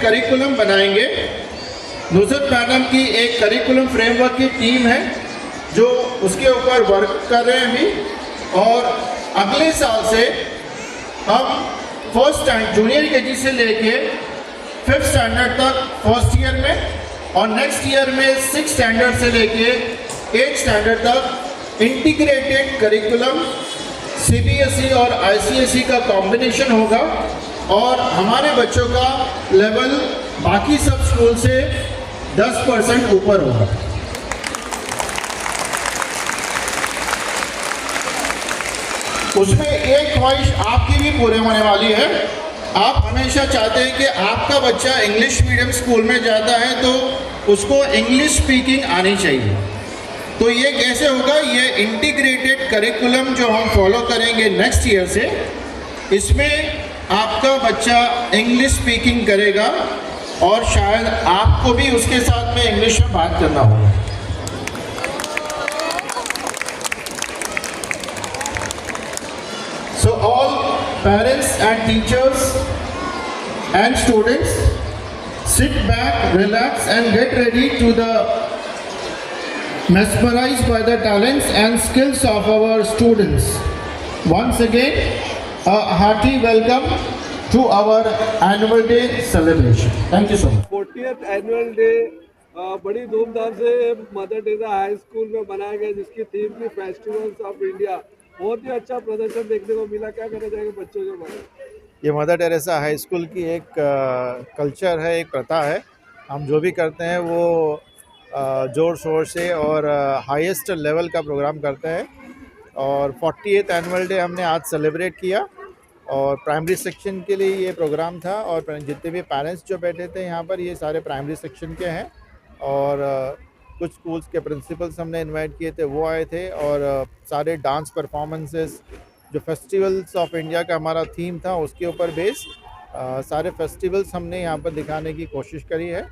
Curriculum बनाएंगे। Nusrat madam की एक करिकुलम फ्रेमवर्क की टीम है जो उसके ऊपर वर्क कर रहे हैं अभी, और अगले साल से हम फर्स्ट स्टैंडर्ड जूनियर केजी से लेके 5th स्टैंडर्ड तक फर्स्ट ईयर में, और नेक्स्ट ईयर में 6th स्टैंडर्ड से लेके 8th स्टैंडर्ड तक इंटीग्रेटेड करिकुलम CBSE और ICSE का कॉम्बिनेशन होगा, और हमारे बच्चों का लेवल बाकी सब स्कूल से 10% ऊपर होगा। उसमें एक ख्वाहिश आपकी भी पूरे होने वाली है। आप हमेशा चाहते हैं कि आपका बच्चा इंग्लिश मीडियम स्कूल में जाता है तो उसको इंग्लिश स्पीकिंग आनी चाहिए। तो ये कैसे होगा? ये इंटीग्रेटेड करिकुलम जो हम फॉलो करेंगे नेक्स्ट ईयर से, इसमें आपका बच्चा इंग्लिश स्पीकिंग करेगा और शायद आपको भी उसके साथ में इंग्लिश में बात करना होगा। So all parents and teachers and students, sit back, relax and get ready to the mesmerized by the talents and skills of our students. Once again, a hearty welcome to our annual day celebration. Thank you so much. 40th annual day बड़ी धूमधाम से mother Teresa high school में मनाया गया, जिसकी theme थी festivals of India. बहुत ही अच्छा प्रदर्शन देखने को मिला। क्या कहना चाहेंगे बच्चों के बारे में? ये मदर टेरेसा हाई स्कूल की एक कल्चर है, एक प्रथा है। हम जो भी करते हैं वो ज़ोर शोर से और हाईएस्ट लेवल का प्रोग्राम करते हैं। और 40th एनुअल डे हमने आज सेलिब्रेट किया, और प्राइमरी सेक्शन के लिए ये प्रोग्राम था। और जितने भी पेरेंट्स जो बैठे थे यहाँ पर, ये सारे प्राइमरी सेक्शन के हैं, और कुछ स्कूल्स के प्रिंसिपल्स हमने इनवाइट किए थे, वो आए थे। और सारे डांस परफॉर्मेंसेस, जो फेस्टिवल्स ऑफ इंडिया का हमारा थीम था उसके ऊपर बेस सारे फेस्टिवल्स हमने यहाँ पर दिखाने की कोशिश करी है।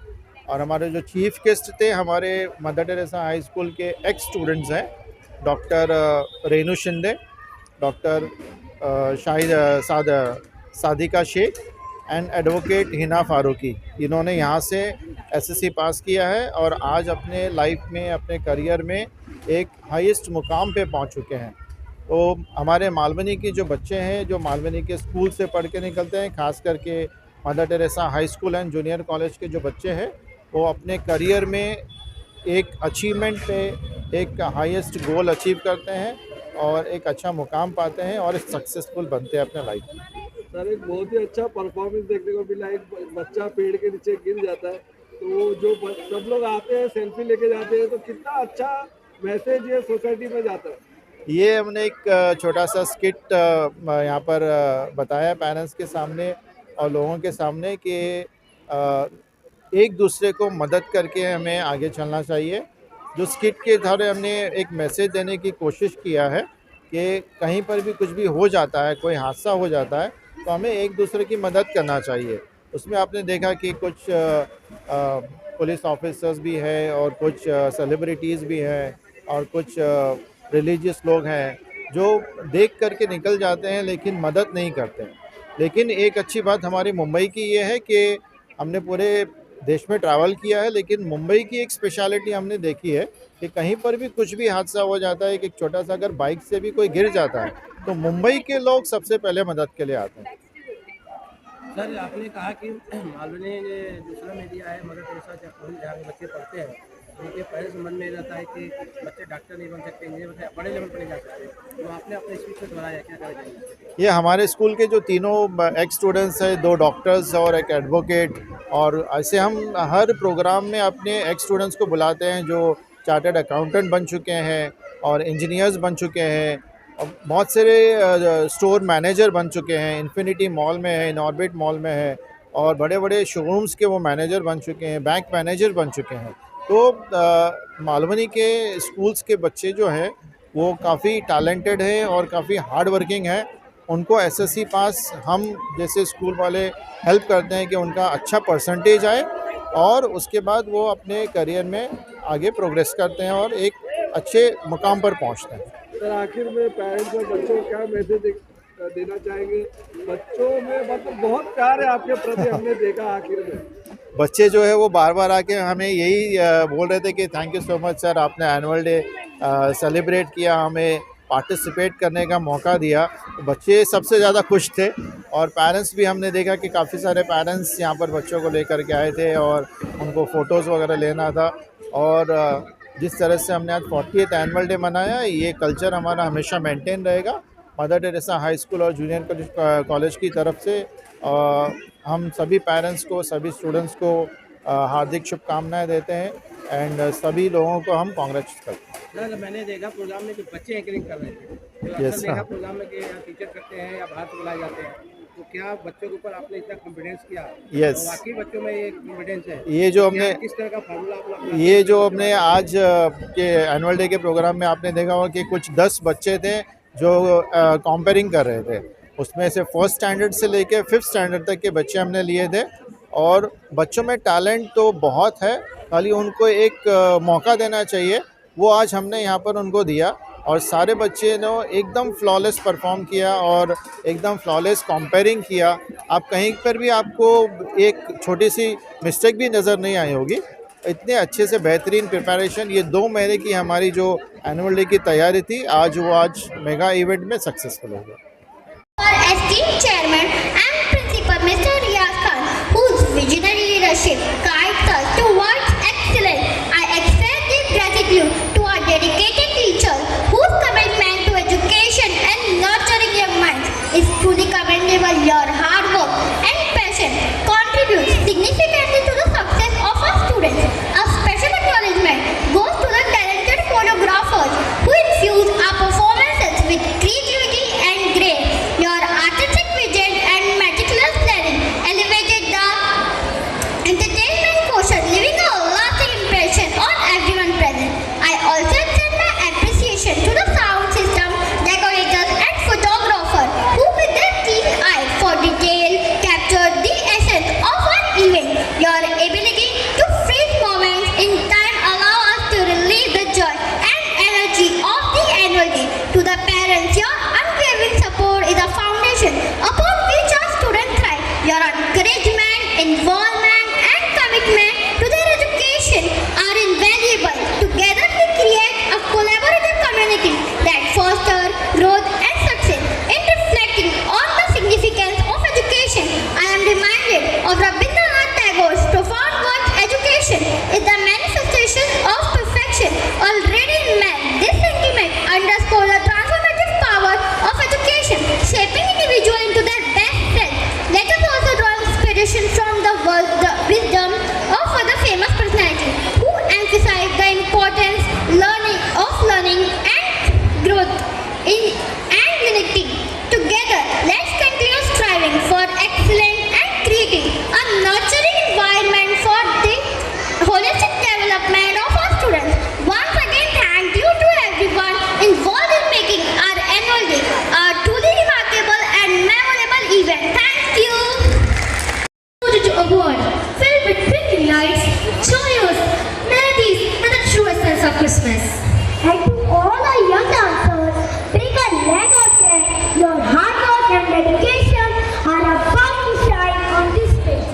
और हमारे जो चीफ गेस्ट थे, हमारे मदर टेरेसा हाई स्कूल के एक्स स्टूडेंट्स हैं, doctor Renu Shinde, doctor Sadika Shaikh and advocate Hina Farooqui. इन्होंने यहाँ से SSC पास किया है और आज अपने लाइफ में, अपने करियर में एक हाईएस्ट मुकाम पे पहुँच चुके हैं। तो हमारे मालवनी के जो बच्चे हैं, जो मालवनी के स्कूल से पढ़ के निकलते हैं, ख़ास करके mother Teresa high school and junior college के जो बच्चे हैं, वो अपने करियर में एक अचीवमेंट पे एक हाईएस्ट गोल अचीव करते हैं और एक अच्छा मुकाम पाते हैं और सक्सेसफुल बनते हैं अपने लाइफ में। सर, एक बहुत ही अच्छा परफॉर्मेंस देखने को मिला। एक बच्चा पेड़ के नीचे गिर जाता है तो जो सब लोग आते हैं सेल्फी लेके जाते हैं, तो कितना अच्छा मैसेज ये सोसाइटी में जाता है। ये हमने एक छोटा सा स्किट यहाँ पर बताया पेरेंट्स के सामने और लोगों के सामने कि एक दूसरे को मदद करके हमें आगे चलना चाहिए। जो स्किट के द्वारा हमने एक मैसेज देने की कोशिश किया है कि कहीं पर भी कुछ भी हो जाता है, कोई हादसा हो जाता है, तो हमें एक दूसरे की मदद करना चाहिए। उसमें आपने देखा कि कुछ पुलिस ऑफिसर्स भी हैं और कुछ सेलिब्रिटीज़ भी हैं और कुछ रिलीजियस लोग हैं जो देख करके निकल जाते हैं लेकिन मदद नहीं करते हैं। लेकिन एक अच्छी बात हमारी मुंबई की ये है कि हमने पूरे देश में ट्रैवल किया है, लेकिन मुंबई की एक स्पेशलिटी हमने देखी है कि कहीं पर भी कुछ भी हादसा हो जाता है, एक छोटा सा अगर बाइक से भी कोई गिर जाता है तो मुंबई के लोग सबसे पहले मदद के लिए आते हैं। सर, आपने कहा कि मालवनी ने दूसरा में दिया है मदर टेरेसा जहाँ बच्चे पढ़ते हैं, उनके पेरेंट्स मन में रहता है कि बच्चे डॉक्टर नहीं बन सकते, इंजीनियर बन सकते, बड़े लेवल पर नहीं जा सकते, तो आपने अपने स्पीच में दोहराया, क्या कहना चाहिए? ये हमारे स्कूल के जो तीनों एक्स स्टूडेंट्स हैं, 2 डॉक्टर्स और एक एडवोकेट, और ऐसे हम हर प्रोग्राम में अपने एक्स स्टूडेंट्स को बुलाते हैं जो चार्टर्ड अकाउंटेंट बन चुके हैं और इंजीनियर्स बन चुके हैं और बहुत सारे स्टोर मैनेजर बन चुके हैं। इन्फिनिटी मॉल में है, इनऑर्बिट मॉल में है, और बड़े बड़े शोरूम्स के वो मैनेजर बन चुके हैं, बैंक मैनेजर बन चुके हैं। तो मालवनी के स्कूल्स के बच्चे जो हैं वो काफ़ी टैलेंटेड हैं और काफ़ी हार्ड वर्किंग हैं। उनको SSC पास हम जैसे स्कूल वाले हेल्प करते हैं कि उनका अच्छा परसेंटेज आए और उसके बाद वो अपने करियर में आगे प्रोग्रेस करते हैं और एक अच्छे मुकाम पर पहुंचते हैं। सर, आखिर में पेरेंट्स और बच्चों को क्या मैसेज देना चाहेंगे? बच्चों में मतलब बहुत प्यार है आपके प्रति, हमने देखा आखिर में। बच्चे जो है वो बार बार आके हमें यही बोल रहे थे कि thank you so much sir, आपने एनुअल डे सेलिब्रेट किया, हमें पार्टिसिपेट करने का मौका दिया। बच्चे सबसे ज़्यादा खुश थे और पेरेंट्स भी हमने देखा कि काफ़ी सारे पेरेंट्स यहाँ पर बच्चों को लेकर के आए थे और उनको फ़ोटोज़ वगैरह लेना था। और जिस तरह से हमने आज 40th एनुअल डे मनाया, ये कल्चर हमारा हमेशा मेंटेन रहेगा। मदर टेरेसा हाई स्कूल और जूनियर कॉलेज की तरफ से हम सभी पेरेंट्स को, सभी स्टूडेंट्स को हार्दिक शुभकामनाएं देते हैं एंड सभी लोगों को हम कांग्रेचुलेट करते हैं। सर मैंने देखा प्रोग्राम में कुछ बच्चे एंकरिंग कर रहे थे, तो Yes, अक्सर देखा sir. प्रोग्राम में कि या टीचर करते हैं या बाहर से बुलाए जाते हैं, तो क्या बच्चों के ऊपर आपने इतना कॉन्फिडेंस किया? Yes. तो वाकई बच्चों में ये कॉन्फिडेंस है? ये जो हमने क्या किस तरह का फार्मूला आप अपना- ये जो हमने आज के एनुअल डे के प्रोग्राम में आपने देखा होगा कि कुछ 10 बच्चे थे जो कंपेयरिंग कर रहे थे। उसमें से फर्स्ट स्टैंडर्ड से लेके 5th स्टैंडर्ड तक के बच्चे हमने लिए थे और बच्चों में टैलेंट तो बहुत है, खाली उनको एक मौका देना चाहिए। वो आज हमने यहाँ पर उनको दिया और सारे बच्चे ने एकदम फ्लॉलेस परफॉर्म किया और एकदम फ्लॉलेस कंपेयरिंग किया। आप कहीं पर भी आपको एक छोटी सी मिस्टेक भी नज़र नहीं आई होगी। इतने अच्छे से बेहतरीन प्रिपरेशन, ये 2 महीने की हमारी जो एनुअल डे की तैयारी थी, आज मेगा इवेंट में सक्सेसफुल हो गया। Our esteemed chairman and principal, Mr. Riyaz Khan, whose visionary leadership guides us towards excellence. I extend deep gratitude to our dedicated teachers, whose commitment to education and nurturing young minds is truly commendable. Your hard work and passion contributes significantly to the success of our students. A special acknowledgement goes to the talented photographers who infuse our performances with creativity and grace. Your artistic vision and meticulous planning elevated the entertainment quotient, leaving a lasting impression on everyone present. I also extend my appreciation to the sound system decorators and photographers who, with their keen eye for detail, captured the essence of an event. Your ability to freeze moments in time allow us to relieve the joy and energy of the annual day. To the parents, your unwavering support is a foundation upon which our students thrive. Your encouragement, involvement and commitment to their education are invaluable. Together we create a collaborative community that fosters growth and success. In reflecting on the significance of education, I am reminded of Rabindranath Tagore's profound words, education is the manifestation of perfection already in man. This sentiment underscores the transformative power of education, shaping individual into their best self. Let us also draw inspiration from the wisdom of other famous personalities who emphasize the importance of learning and growth and unity. Together, let's continue striving for excellence and creating a nurturing environment for the holistic development of our students. Once again, thank you to everyone involved in making our annual day a truly remarkable and memorable event. Thank you. Award filled with twinkling lights, joyous melodies, and the true essence of Christmas. And to all our young dancers, bring a leg out there. Your hard work and dedication are about to shine on this stage.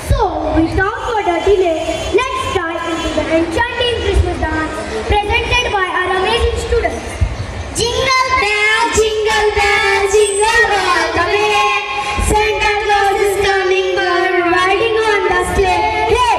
So, without further delay, let's dive into the enchanting Christmas dance presented by our amazing students. Jingle bell, jingle all the way. Santa Claus is coming, but riding on the sleigh. Hey!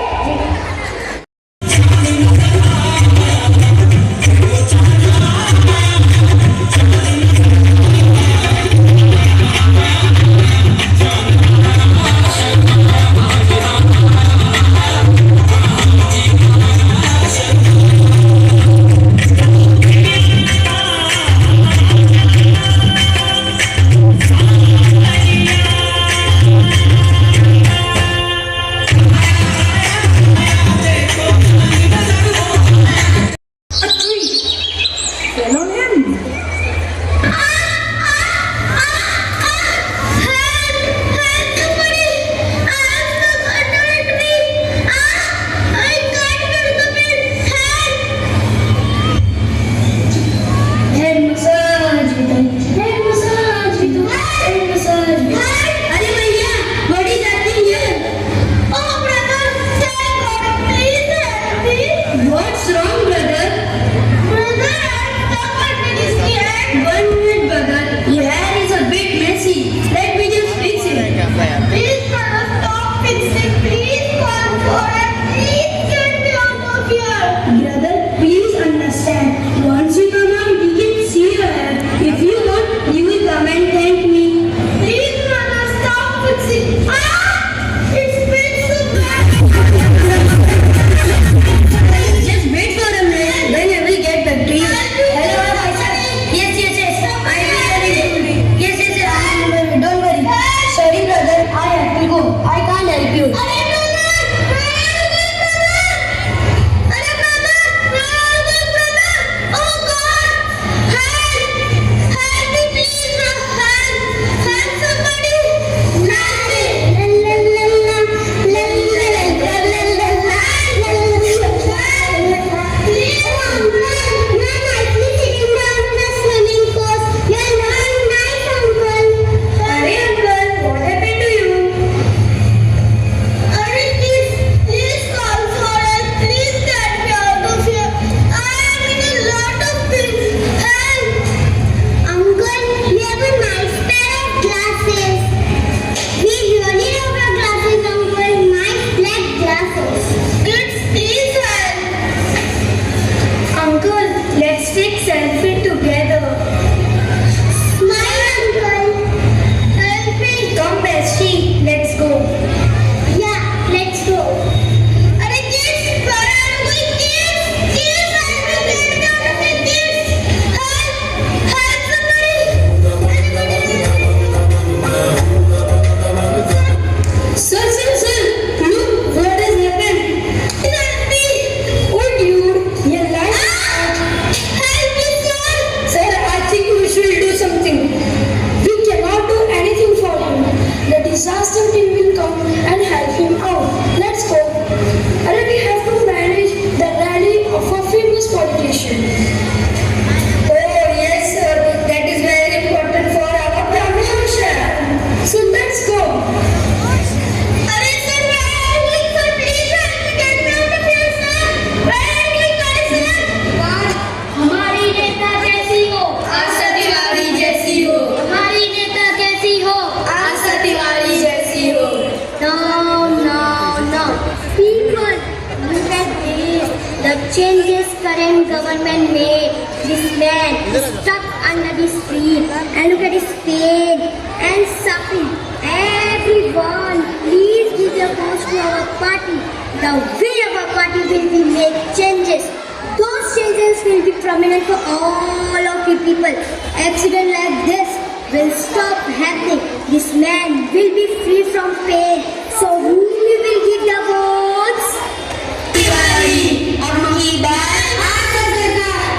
The changes current government made, this man is stuck under this tree and look at his pain and suffering. Everyone, please give your votes to our party. The will of our party will be make changes. Those changes will be prominent for all of you people. Accident like this will stop happening. This man will be free from pain. So who will give the votes?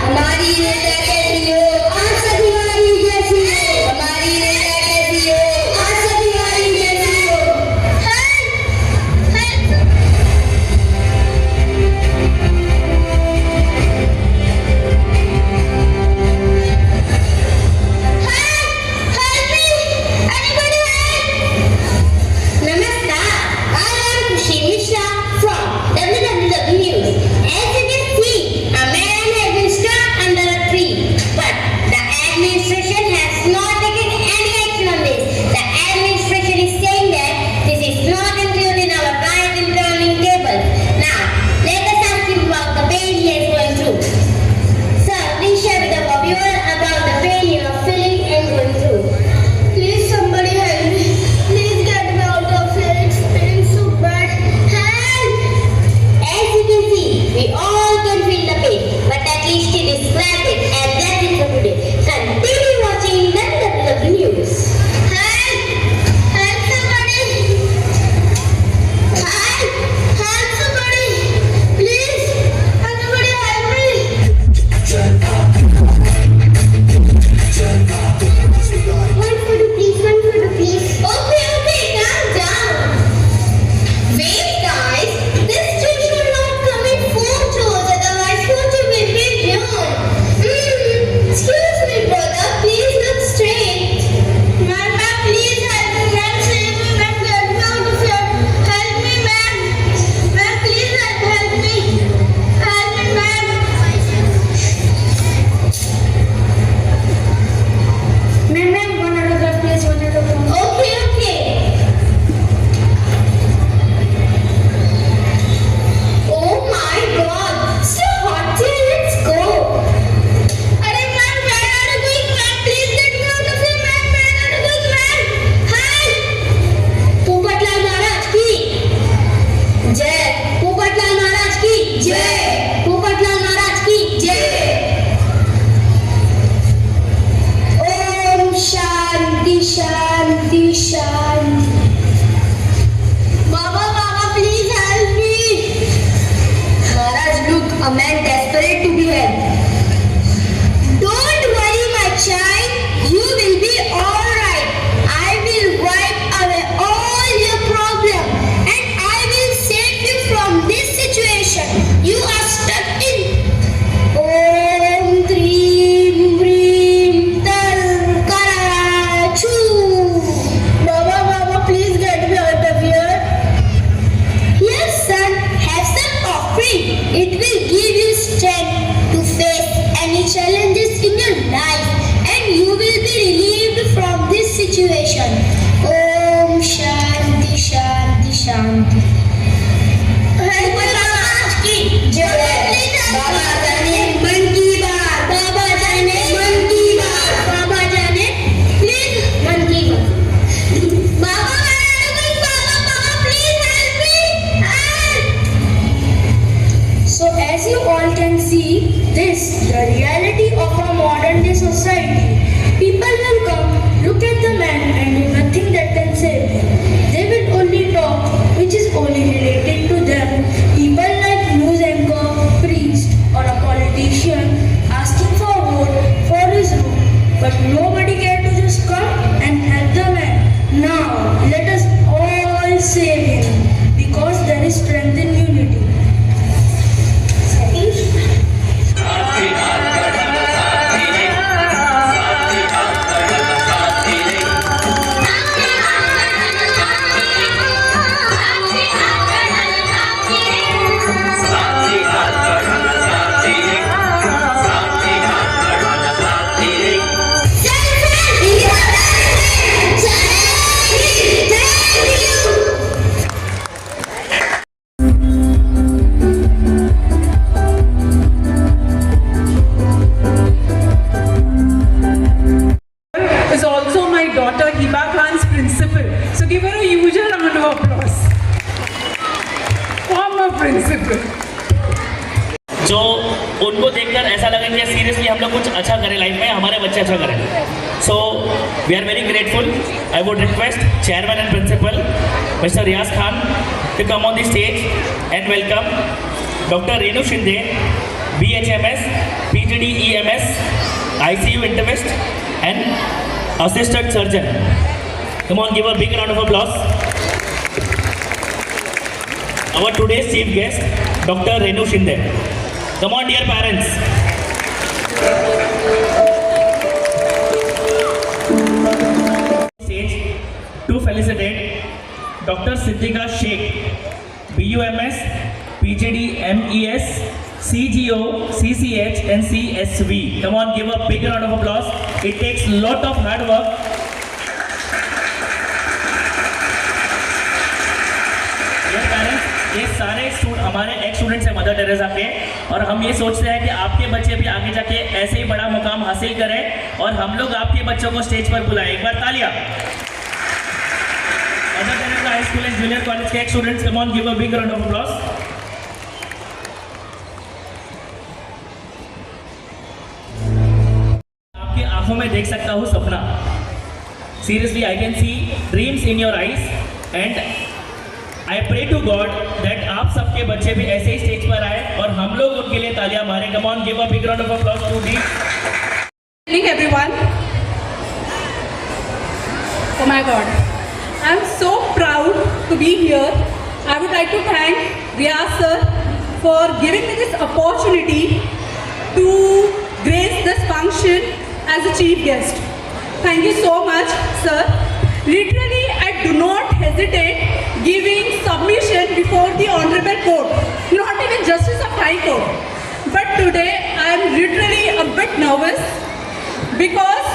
हमारी नेता कैसी हो, आशा तिवारी जैसी हो, हमारी नेता कैसी हो, आशा तिवारी जैसी हो। नमस्कार, I am Kushi Mishra from WWW News. As you can see, a man has been stuck under a tree, but the administration has not taken any action on this. The administration is saying that this is not included in our diet and turning table. Now, let us ask him about the pain he is going through. Sir, please share with our viewer about the pain you are feeling and going through. Please, somebody help me. Please get me out of here. It's pain so bad. Help! As you can see, we all can feel the pain, but at least he described it, and that is for today. Continue watching WWW News. Help! Help somebody! Help! Help somebody! Please! Somebody help me! One photo please, one photo please. Okay, calm down. Wait guys, this tree should not come in photos, otherwise photo will be ruined. Excuse me brother, please look straight. Ma'am, please help me, ma'am, save me, ma'am, get me out of here. Help me ma'am. Ma'am, please help me. Help me ma'am. Ma'am, one autograph please, one autograph. Okay. Oh my God, so hot here, let's go. Arey ma'am, where are you going ma'am? Please let me out of here ma'am, where are you going ma'am? Help! Popatlal महाराज की जय, पोपटलाल महाराज की जय, पोपटलाल महाराज की जय। ओम शांति शांति शांति। Baba, please help me. Maharaj, look, a man desperate to be helped. Don't worry, my child. You will be all right. I will wipe away all your problem, and I will save you from this situation you are stuck in. Om Dream Dream Tar Karachu. Baba, please get me out of here. Yes, son, have some offering. It will give you strength to face any challenges in your life, and you will be relieved from this situation. Om Shanti Shanti Shanti. महाराज की जय। बाबा जाने मन की बात, बाबा जाने मन की बात, बाबा जाने प्लीज मन की बात। बाबा Baba, please help me! Help! So as you all can see, this the reality of a modern day society. People will come, look at the man and do nothing that can save him. They will only talk, which is only related to them. People like news anchor, priest or a politician asking for vote for his room. But nobody care to just come and help the man. Now, let us all save him, because there is strength in unity. जो उनको देखकर ऐसा लगा कि seriously हम लोग कुछ अच्छा करें लाइफ में, हमारे बच्चे अच्छा करें. So we are very grateful. I would request chairman and principal mister Riyaz Khan to come on the stage and welcome doctor Renu Shinde, BHMS, PGD EMS, ICU internist and assistant surgeon. Come on, give a big round of applause. Our today's chief guest, Dr. Renu Shinde. Come on, dear parents. Stage to felicitate Dr. Siddhika Sheikh, BUMS, PGD MES, CGO, CCH and CSV. Come on, give a big round of applause. It takes lot of hard work. Dear parents, ये सारे हमारे x students हैं mother Teresa के, और हम ये सोचते हैं कि आपके बच्चे भी आगे जाके ऐसे ही बड़ा मुकाम हासिल करें और हम लोग आपके बच्चों को स्टेज पर बुलाएं. एक बार तालियां. Mother Teresa high school and junior college के ex students, come on, give a big round of applause. आपके आंखों में देख सकता हूँ सपना. Seriously I can see dreams in your eyes and I pray to God that आप सबके बच्चे भी ऐसे ही स्टेज पर आए और हम लोग उनके लिए तालियां मारें. Come on, give a big round of applause to the. Good evening, everyone. Oh my God, I'm so proud to be here. I would like to thank Riyaz sir for giving me this opportunity to grace this function as a chief guest. Thank you so much, sir. Literally, I do not hesitate giving submission before the Honorable Court, not even Justice of High Court. But today, I am literally a bit nervous because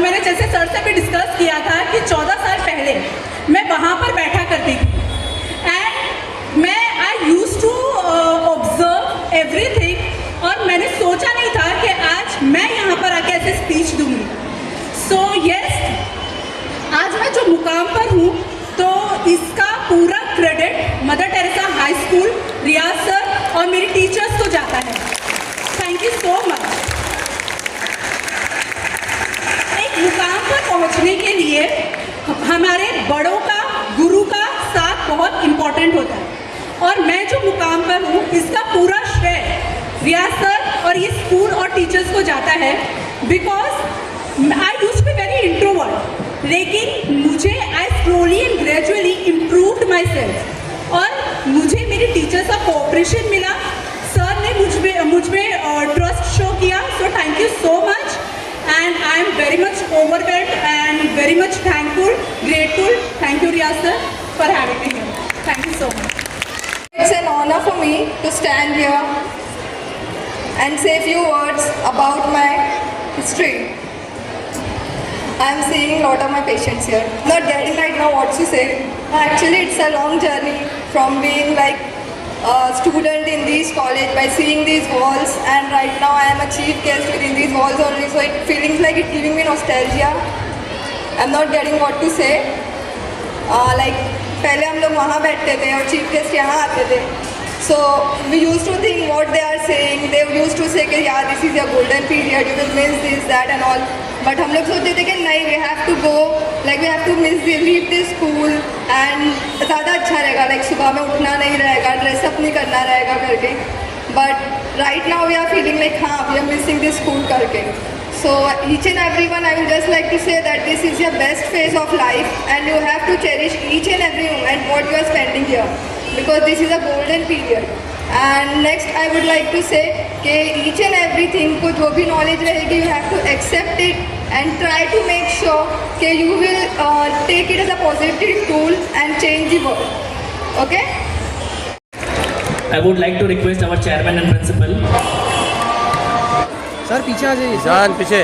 मैंने जैसे sir से भी discuss किया था कि 14 साल पहले मैं वहाँ पर बैठा करती थी एंड मैं I used to observe everything, और मैंने सोचा नहीं था कि आज मैं यहाँ पर आके ऐसे स्पीच दूँगी. सो यस, आज मैं जो मुकाम पर हूँ तो इसका पूरा credit Mother Teresa high school, Riyaz sir और मेरी टीचर्स को जाता है. Thank you so much. एक मुकाम पर पहुँचने के लिए हमारे बड़ों का, गुरु का साथ बहुत इम्पोर्टेंट होता है, और मैं जो मुकाम पर हूँ इसका पूरा श्रेय रियाज सर और ये स्कूल और टीचर्स को जाता है. Because I used to be very introvert, लेकिन मुझे I slowly and gradually improved myself, और मुझे मेरे टीचर्स का कोऑपरेशन मिला. सर ने मुझ में ट्रस्ट शो किया. So thank you so much and I am very much overwhelmed and very much thankful, grateful. Thank you Riyaz sir for having me here. Thank you so much. It's an honor for me to stand here and say a few words about my history. I'm seeing a lot of my patients here. Not getting right now what to say. Actually, it's a long journey from being like a student in this college by seeing these walls, and right now I am a chief guest within these walls only. So it feels like it's giving me nostalgia. I'm not getting what to say. Like पहले हम लोग वहाँ बैठते थे और chief guest यहाँ आते थे. So we used to think what they are saying. They used to say कि यार this is your golden period, you will miss this, that and all. But हम लोग सोचते थे कि नहीं, we have to go, like we have to leave this school and ज़्यादा अच्छा रहेगा, like सुबह में उठना नहीं रहेगा, ड्रेस अप नहीं करना रहेगा करके. But right now we are feeling like हाँ, we are missing this school करके. So each and everyone, I would just like to say that this is your best phase of life and you have to cherish each and every moment what you are spending here, because this is a golden period. And next I would like to say कि each and everything को जो भी knowledge रहेगी, you have to accept it and try to make sure कि you will take it as a positive tool and change the world. Okay? I would like to request our chairman and principal. Sir पीछे आ जाइए. जान पीछे.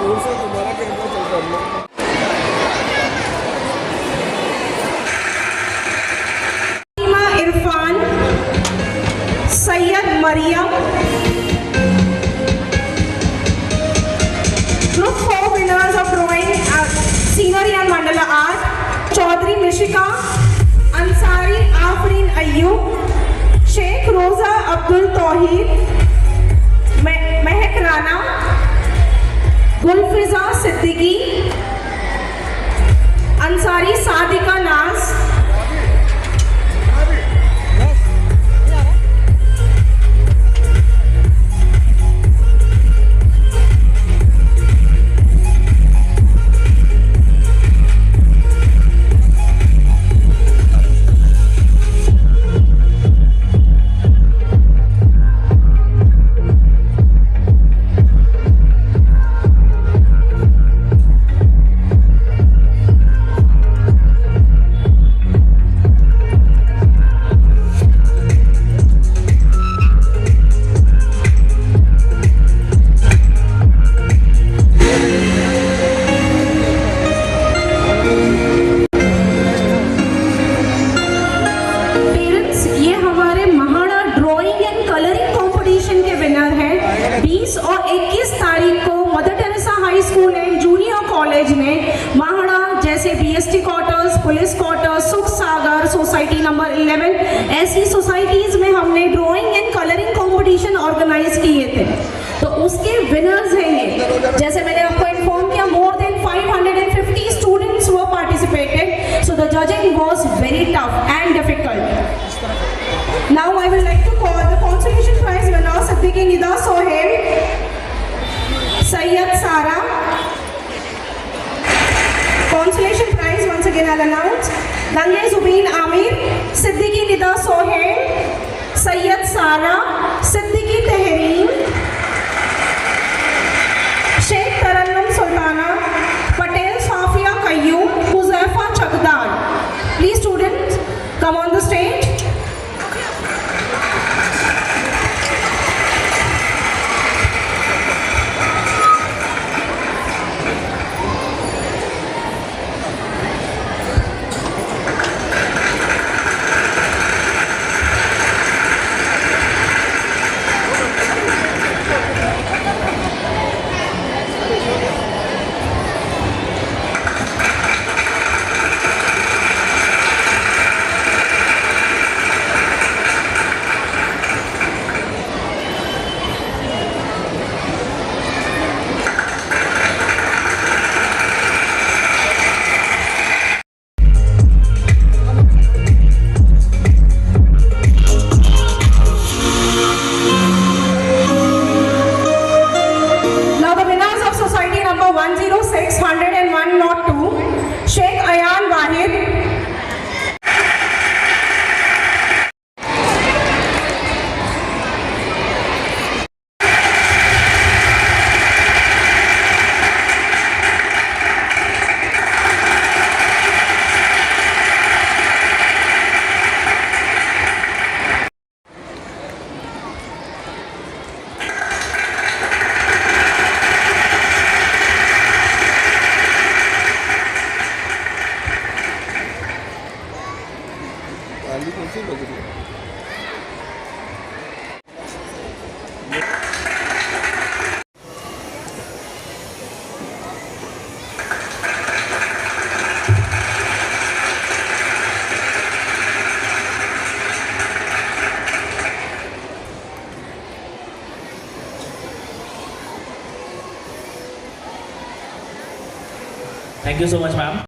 दूर से तुम्हारा camera चलता है. Irfan, Syed Maryam. Group 4 winners of drawing scenery and mandala art: Chaudhary Mishika, Ansari Afreen Ayyub, Sheikh 11 ऐसी सोसाइटीज़ में हमने drawing and colouring competition organise किए थे। तो उसके विनर्स हैं ये, जैसे मैंने आपको इन्फॉर्म किया, more than 550 students were participated, so the judging was very tough and difficult. Now I would like to call the consolation prize winner Siddiqui Nida Sohail, Sayyid Sara. Consolation prize once again I'll announce. Dange Zubeen Amir, Siddiqui Nida Sohail, Sayyid Sara, Siddiqui Tehreen, Sheikh Tarannum Sultana, Patel Safia Qayyum, Huzaifa Chagdar. Please students come on the stage. Sheikh Ayan Wahid, Thank you so much, ma'am.